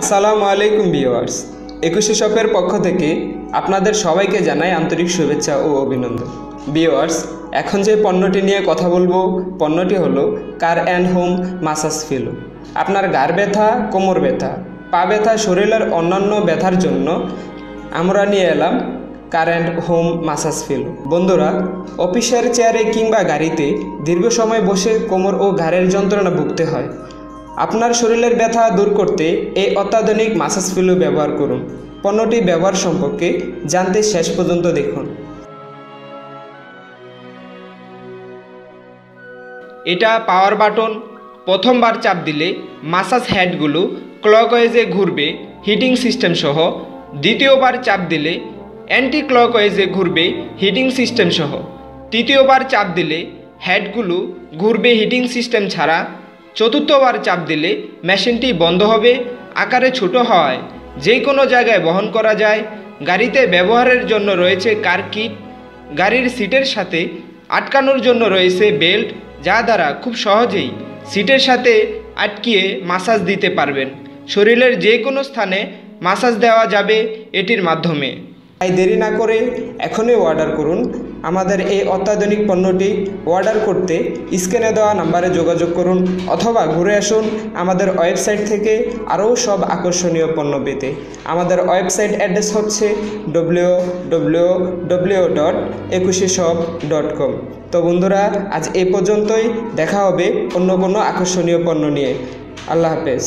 আসসালামু আলাইকুম ভিউয়ার্স, 21 শপের পক্ষ থেকে আপনাদের সবাইকে জানাই আন্তরিক শুভেচ্ছা ও অভিনন্দন। ভিউয়ার্স, এখন যে পণ্যটি নিয়ে কথা বলবো, পণ্যটি হলো car and home massage fellow. আপনার ঘাড় ব্যথা, কোমর ব্যথা, পা ব্যথা, শরীরের অন্যান্য ব্যথার জন্য আমরা নিয়ে এলাম car and home massage fellow. বন্ধুরা, অফিসের চেয়ারে কিংবা গাড়িতে দীর্ঘ সময় বসে কোমর ও ঘাড়ের যন্ত্রণা ভুগতে হয়। আপনার শরীরের ব্যথা দূর করতে এই অত্যাধুনিক মাসাজ ফিলো ব্যবহার করুন। পণ্যটি ব্যবহার সম্পর্কে জানতে শেষ পর্যন্ত দেখুন। এটা পাওয়ার বাটন। প্রথমবার চাপ দিলে মাসাজ হেডগুলো ক্লকওয়াইজে ঘুরবে হিটিং সিস্টেম সহ। দ্বিতীয়বার চাপ দিলে অ্যান্টি ক্লকওয়াইজে ঘুরবে হিটিং সিস্টেম সহ। তৃতীয়বার চাপ দিলে হেডগুলো ঘুরবে হিটিং সিস্টেম ছাড়া। চতুর্থবার চাপ দিলে মেশিনটি বন্ধ হবে। আকারে ছোট হওয়ায় যে কোনো জায়গায় বহন করা যায়। গাড়িতে ব্যবহারের জন্য রয়েছে কার কিট। গাড়ির সিটের সাথে আটকানোর জন্য রয়েছে বেল্ট, যা দ্বারা খুব সহজেই সিটের সাথে আটকিয়ে মাসাজ দিতে পারবেন। শরীরের যে কোনো স্থানে মাসাজ দেওয়া যাবে এটির মাধ্যমে। তাই দেরি না করে এখনই অর্ডার করুন। আমাদের এই অত্যাধুনিক পণ্যটি অর্ডার করতে স্ক্রিনে দেওয়া নাম্বারে যোগাযোগ করুন অথবা ঘুরে আসুন আমাদের ওয়েবসাইট থেকে আরও সব আকর্ষণীয় পণ্য পেতে। আমাদের ওয়েবসাইট অ্যাড্রেস হচ্ছে www.21shop.com। তো বন্ধুরা, আজ এই পর্যন্তই। দেখা হবে অন্য কোনো আকর্ষণীয় পণ্য নিয়ে। আল্লাহ হাফেজ।